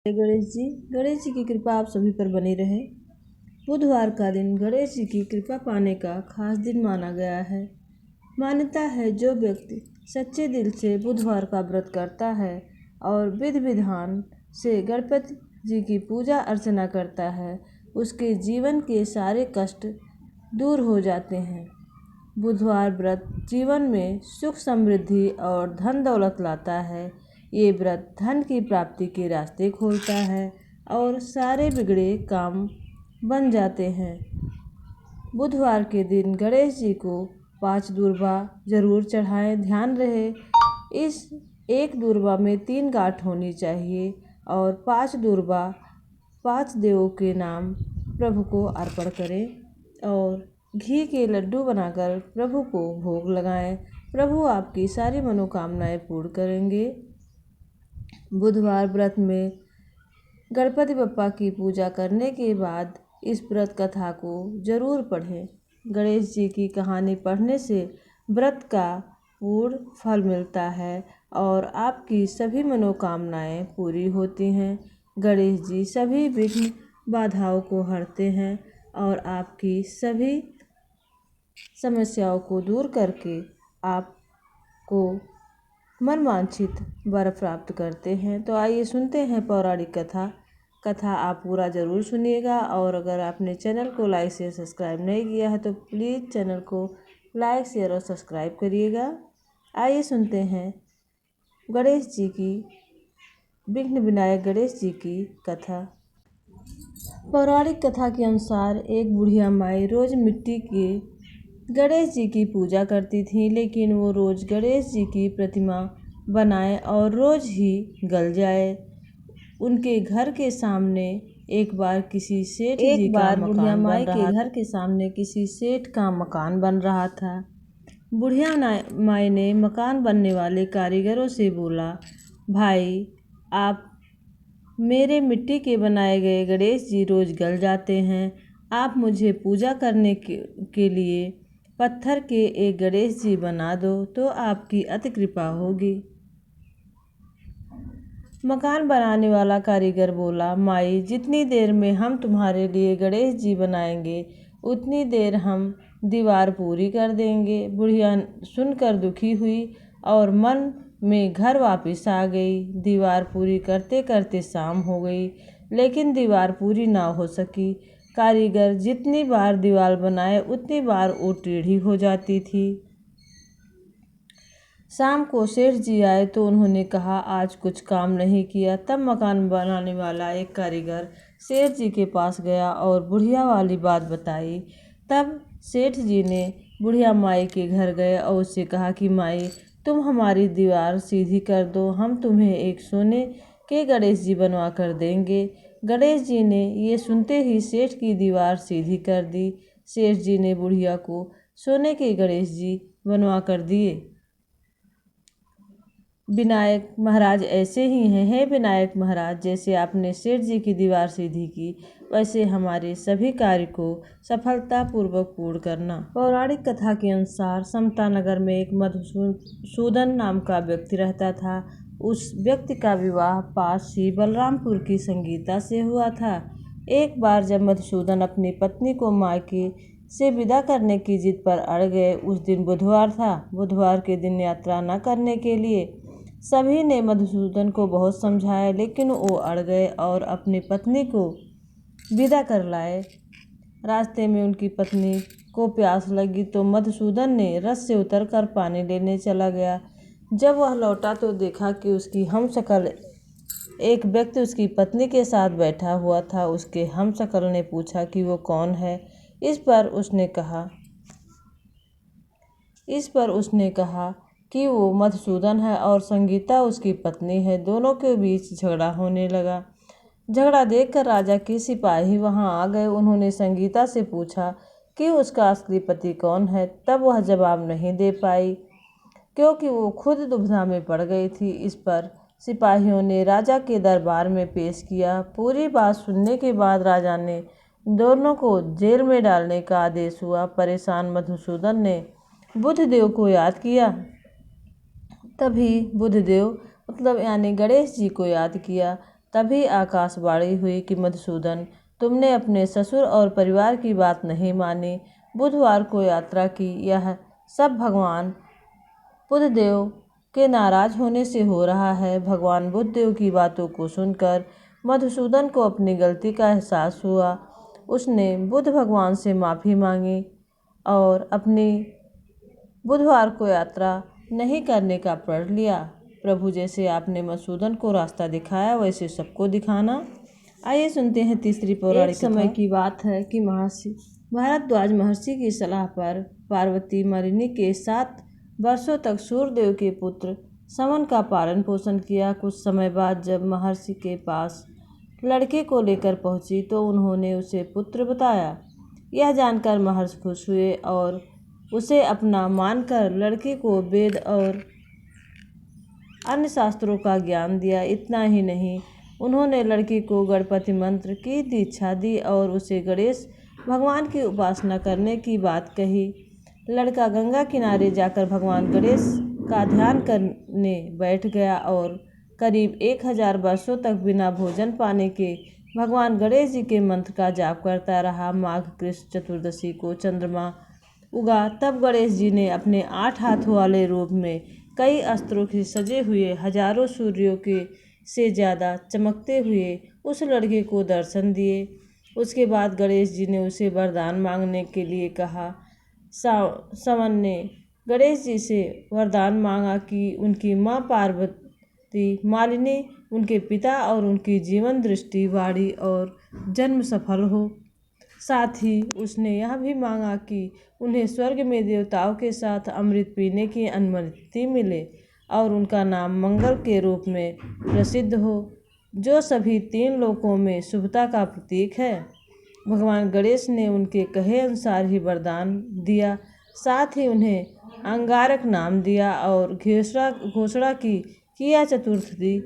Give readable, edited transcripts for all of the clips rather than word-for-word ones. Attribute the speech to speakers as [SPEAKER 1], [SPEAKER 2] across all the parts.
[SPEAKER 1] गणेश जी की कृपा आप सभी पर बनी रहे। बुधवार का दिन गणेश जी की कृपा पाने का खास दिन माना गया है। मान्यता है जो व्यक्ति सच्चे दिल से बुधवार का व्रत करता है और विधि विधान से गणपति जी की पूजा अर्चना करता है, उसके जीवन के सारे कष्ट दूर हो जाते हैं। बुधवार व्रत जीवन में सुख समृद्धि और धन दौलत लाता है। ये व्रत धन की प्राप्ति के रास्ते खोलता है और सारे बिगड़े काम बन जाते हैं। बुधवार के दिन गणेश जी को 5 दूर्वा जरूर चढ़ाएं। ध्यान रहे इस एक दूर्वा में 3 गांठ होनी चाहिए और 5 दूर्वा 5 देवों के नाम प्रभु को अर्पण करें और घी के लड्डू बनाकर प्रभु को भोग लगाएं। प्रभु आपकी सारी मनोकामनाएं पूर्ण करेंगे। बुधवार व्रत में गणपति बप्पा की पूजा करने के बाद इस व्रत कथा को जरूर पढ़ें। गणेश जी की कहानी पढ़ने से व्रत का पूर्ण फल मिलता है और आपकी सभी मनोकामनाएं पूरी होती हैं। गणेश जी सभी विघ्न बाधाओं को हरते हैं और आपकी सभी समस्याओं को दूर करके आपको मनवांछित वर प्राप्त करते हैं। तो आइए सुनते हैं पौराणिक कथा आप पूरा ज़रूर सुनिएगा। और अगर आपने चैनल को लाइक शेयर सब्सक्राइब नहीं किया है तो प्लीज़ चैनल को लाइक शेयर और सब्सक्राइब करिएगा। आइए सुनते हैं गणेश जी की विघ्न विनायक गणेश जी की कथा। पौराणिक कथा के अनुसार एक बुढ़िया माई रोज मिट्टी के गणेश जी की पूजा करती थी, लेकिन वो रोज गणेश जी की प्रतिमा बनाए और रोज ही गल जाए। उनके घर के सामने एक बार बुढ़िया माई के घर के सामने किसी सेठ का मकान बन रहा था। बुढ़िया माई ने मकान बनने वाले कारीगरों से बोला, भाई आप मेरे मिट्टी के बनाए गए गणेश जी रोज गल जाते हैं, आप मुझे पूजा करने के लिए पत्थर के एक गणेश जी बना दो तो आपकी अति कृपा होगी। मकान बनाने वाला कारीगर बोला, माई जितनी देर में हम तुम्हारे लिए गणेश जी बनाएंगे उतनी देर हम दीवार पूरी कर देंगे। बुढ़िया सुनकर दुखी हुई और मन में घर वापस आ गई। दीवार पूरी करते करते शाम हो गई, लेकिन दीवार पूरी ना हो सकी। कारीगर जितनी बार दीवार बनाए उतनी बार वो टेढ़ी हो जाती थी। शाम को सेठ जी आए तो उन्होंने कहा, आज कुछ काम नहीं किया। तब मकान बनाने वाला एक कारीगर सेठ जी के पास गया और बुढ़िया वाली बात बताई। तब सेठ जी ने बुढ़िया माई के घर गए और उससे कहा कि माई तुम हमारी दीवार सीधी कर दो, हम तुम्हें एक सोने के गणेश जी बनवा कर देंगे। गणेश जी ने ये सुनते ही सेठ की दीवार सीधी कर दी। सेठ जी ने बुढ़िया को सोने के गणेश जी बनवा कर दिए। विनायक महाराज ऐसे ही हैं। हे विनायक महाराज, जैसे आपने सेठ जी की दीवार सीधी की, वैसे हमारे सभी कार्य को सफलतापूर्वक पूर्ण करना। पौराणिक कथा के अनुसार समता नगर में एक मधुसूदन नाम का व्यक्ति रहता था। उस व्यक्ति का विवाह पास ही बलरामपुर की संगीता से हुआ था। एक बार जब मधुसूदन अपनी पत्नी को मायके से विदा करने की जिद पर अड़ गए, उस दिन बुधवार था। बुधवार के दिन यात्रा न करने के लिए सभी ने मधुसूदन को बहुत समझाया, लेकिन वो अड़ गए और अपनी पत्नी को विदा कर लाए। रास्ते में उनकी पत्नी को प्यास लगी तो मधुसूदन ने रथ से उतरकर पानी लेने चला गया। जब वह लौटा तो देखा कि उसकी हमशक्ल एक व्यक्ति उसकी पत्नी के साथ बैठा हुआ था। उसके हमशक्ल ने पूछा कि वो कौन है। इस पर उसने कहा कि वो मधुसूदन है और संगीता उसकी पत्नी है। दोनों के बीच झगड़ा होने लगा। झगड़ा देखकर राजा के सिपाही वहां आ गए। उन्होंने संगीता से पूछा कि उसका असली पति कौन है। तब वह जवाब नहीं दे पाई क्योंकि वो खुद दुविधा में पड़ गई थी। इस पर सिपाहियों ने राजा के दरबार में पेश किया। पूरी बात सुनने के बाद राजा ने दोनों को जेल में डालने का आदेश हुआ। परेशान मधुसूदन ने बुधदेव को याद किया। तभी बुधदेव यानी गणेश जी को याद किया। तभी आकाशवाणी हुई कि मधुसूदन, तुमने अपने ससुर और परिवार की बात नहीं मानी। बुधवार को यात्रा की। यह सब भगवान बुद्धदेव के नाराज होने से हो रहा है। भगवान बुद्धदेव की बातों को सुनकर मधुसूदन को अपनी गलती का एहसास हुआ। उसने बुद्ध भगवान से माफ़ी मांगी और अपनी बुधवार को यात्रा नहीं करने का प्रण लिया। प्रभु, जैसे आपने मधुसूदन को रास्ता दिखाया वैसे सबको दिखाना। आइए सुनते हैं तीसरी पौराणिक कथा। एक समय की बात है कि महर्षि भारद्वाज महर्षि की सलाह पर पार्वती मलिनी के 7 वर्षों तक सूर्यदेव के पुत्र समन का पालन पोषण किया। कुछ समय बाद जब महर्षि के पास लड़के को लेकर पहुंची तो उन्होंने उसे पुत्र बताया। यह जानकर महर्षि खुश हुए और उसे अपना मानकर लड़के को वेद और अन्य शास्त्रों का ज्ञान दिया। इतना ही नहीं, उन्होंने लड़के को गणपति मंत्र की दीक्षा दी और उसे गणेश भगवान की उपासना करने की बात कही। लड़का गंगा किनारे जाकर भगवान गणेश का ध्यान करने बैठ गया और करीब 1000 वर्षों तक बिना भोजन पाने के भगवान गणेश जी के मंत्र का जाप करता रहा। माघ कृष्ण चतुर्दशी को चंद्रमा उगा। तब गणेश जी ने अपने 8 हाथों वाले रूप में कई अस्त्रों से सजे हुए हजारों सूर्यों के से ज़्यादा चमकते हुए उस लड़के को दर्शन दिए। उसके बाद गणेश जी ने उसे वरदान मांगने के लिए कहा। समन ने गणेश जी से वरदान मांगा कि उनकी माँ पार्वती मालिनी, उनके पिता और उनकी जीवन दृष्टि, वाणी और जन्म सफल हो। साथ ही उसने यह भी मांगा कि उन्हें स्वर्ग में देवताओं के साथ अमृत पीने की अनुमति मिले और उनका नाम मंगल के रूप में प्रसिद्ध हो, जो सभी 3 लोकों में शुभता का प्रतीक है। भगवान गणेश ने उनके कहे अनुसार ही वरदान दिया। साथ ही उन्हें अंगारक नाम दिया और घोषणा की कि यह चतुर्थी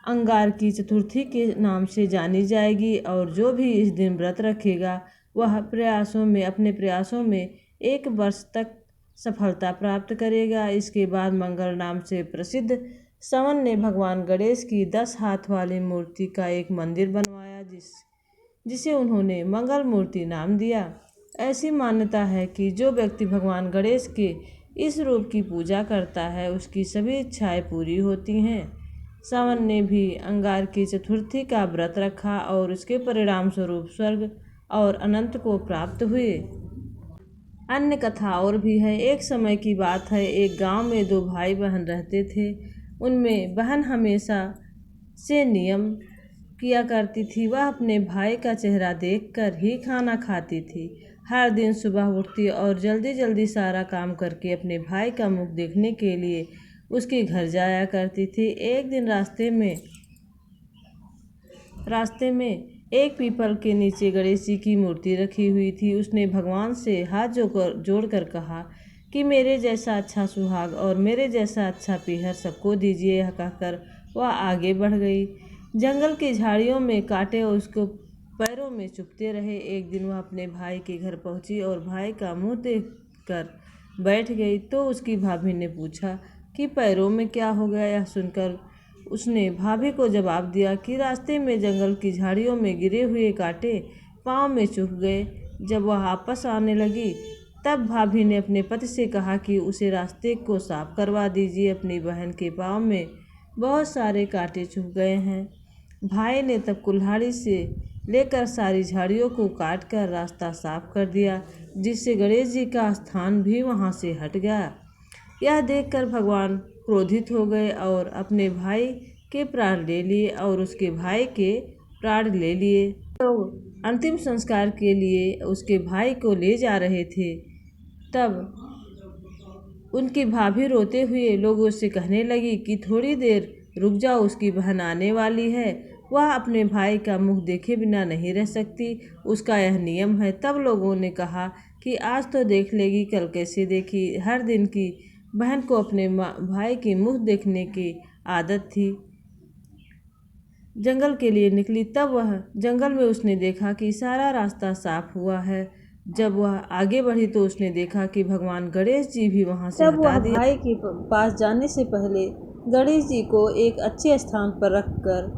[SPEAKER 1] अंगार की चतुर्थी के नाम से जानी जाएगी और जो भी इस दिन व्रत रखेगा वह अपने प्रयासों में 1 वर्ष तक सफलता प्राप्त करेगा। इसके बाद मंगल नाम से प्रसिद्ध समन ने भगवान गणेश की 10 हाथ वाली मूर्ति का एक मंदिर बनवाया जिसे उन्होंने मंगल मूर्ति नाम दिया। ऐसी मान्यता है कि जो व्यक्ति भगवान गणेश के इस रूप की पूजा करता है उसकी सभी इच्छाएं पूरी होती हैं। समन ने भी अंगार की चतुर्थी का व्रत रखा और उसके परिणाम स्वरूप स्वर्ग और अनंत को प्राप्त हुए। अन्य कथा और भी है। एक समय की बात है, एक गांव में 2 भाई बहन रहते थे। उनमें बहन हमेशा से नियम किया करती थी। वह अपने भाई का चेहरा देखकर ही खाना खाती थी। हर दिन सुबह उठती और जल्दी जल्दी सारा काम करके अपने भाई का मुख देखने के लिए उसके घर जाया करती थी। एक दिन रास्ते में एक पीपल के नीचे गणेश जी की मूर्ति रखी हुई थी। उसने भगवान से हाथ जोड़कर कहा कि मेरे जैसा अच्छा सुहाग और मेरे जैसा अच्छा पीहर सबको दीजिए। यह कहकर वह आगे बढ़ गई। जंगल की झाड़ियों में कांटे उसको पैरों में चुभते रहे। एक दिन वह अपने भाई के घर पहुंची और भाई का मुंह देखकर बैठ गई तो उसकी भाभी ने पूछा कि पैरों में क्या हो गया। यह सुनकर उसने भाभी को जवाब दिया कि रास्ते में जंगल की झाड़ियों में गिरे हुए कांटे पाँव में चुभ गए। जब वह वापस आने लगी तब भाभी ने अपने पति से कहा कि उसे रास्ते को साफ करवा दीजिए, अपनी बहन के पाँव में बहुत सारे कांटे चुभ गए हैं। भाई ने तब कुल्हाड़ी से लेकर सारी झाड़ियों को काट कर रास्ता साफ कर दिया, जिससे गणेश जी का स्थान भी वहां से हट गया। यह देखकर भगवान क्रोधित हो गए और अपने भाई के प्राण ले लिए और उसके भाई के प्राण ले लिए। लोग अंतिम संस्कार के लिए उसके भाई को ले जा रहे थे। तब उनकी भाभी रोते हुए लोगों से कहने लगी कि थोड़ी देर रुक जाओ, उसकी बहन आने वाली है। वह अपने भाई का मुख देखे बिना नहीं रह सकती, उसका यह नियम है। तब लोगों ने कहा कि आज तो देख लेगी, कल कैसे देखी। हर दिन की बहन को अपने भाई के मुख देखने की आदत थी। जंगल के लिए निकली। तब वह जंगल में उसने देखा कि सारा रास्ता साफ हुआ है। जब वह आगे बढ़ी तो उसने देखा कि भगवान गणेश जी भी वहां से हटा दिए। भाई के पास जाने से पहले गणेश जी को एक अच्छे स्थान पर रखकर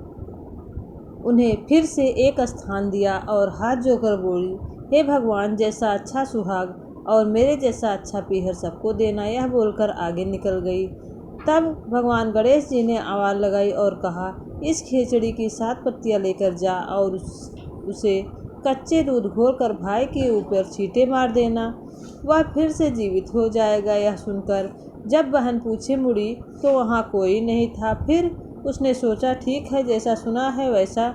[SPEAKER 1] उन्हें फिर से एक स्थान दिया और हाथ जोड़कर बोली, हे भगवान, जैसा अच्छा सुहाग और मेरे जैसा अच्छा पीहर सबको देना। यह बोलकर आगे निकल गई। तब भगवान गणेश जी ने आवाज़ लगाई और कहा, इस खिचड़ी की 7 पत्तियां लेकर जा और उसे कच्चे दूध घोलकर भाई के ऊपर छींटे मार देना, वह फिर से जीवित हो जाएगा। यह सुनकर जब बहन पीछे मुड़ी तो वहाँ कोई नहीं था। फिर उसने सोचा, ठीक है, जैसा सुना है वैसा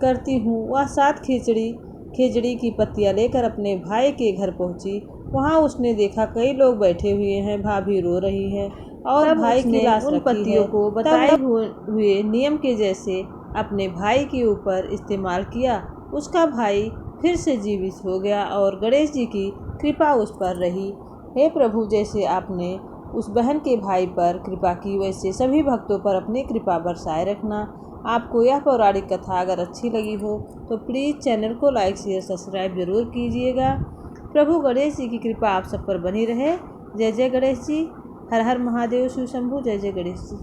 [SPEAKER 1] करती हूँ। वह 7 खिचड़ी की पत्तियां लेकर अपने भाई के घर पहुँची। वहाँ उसने देखा कई लोग बैठे हुए हैं, भाभी रो रही है और भाई की लाश उन पत्तियों को बताए हुए नियम के जैसे अपने भाई के ऊपर इस्तेमाल किया। उसका भाई फिर से जीवित हो गया और गणेश जी की कृपा उस पर रही। हे प्रभु, जैसे आपने उस बहन के भाई पर कृपा की, वैसे सभी भक्तों पर अपनी कृपा बरसाए रखना। आपको यह पौराणिक कथा अगर अच्छी लगी हो तो प्लीज़ चैनल को लाइक शेयर सब्सक्राइब जरूर कीजिएगा। प्रभु गणेश जी की कृपा आप सब पर बनी रहे। जय जय गणेश जी। हर हर महादेव शिव शंभु। जय जय गणेश जी।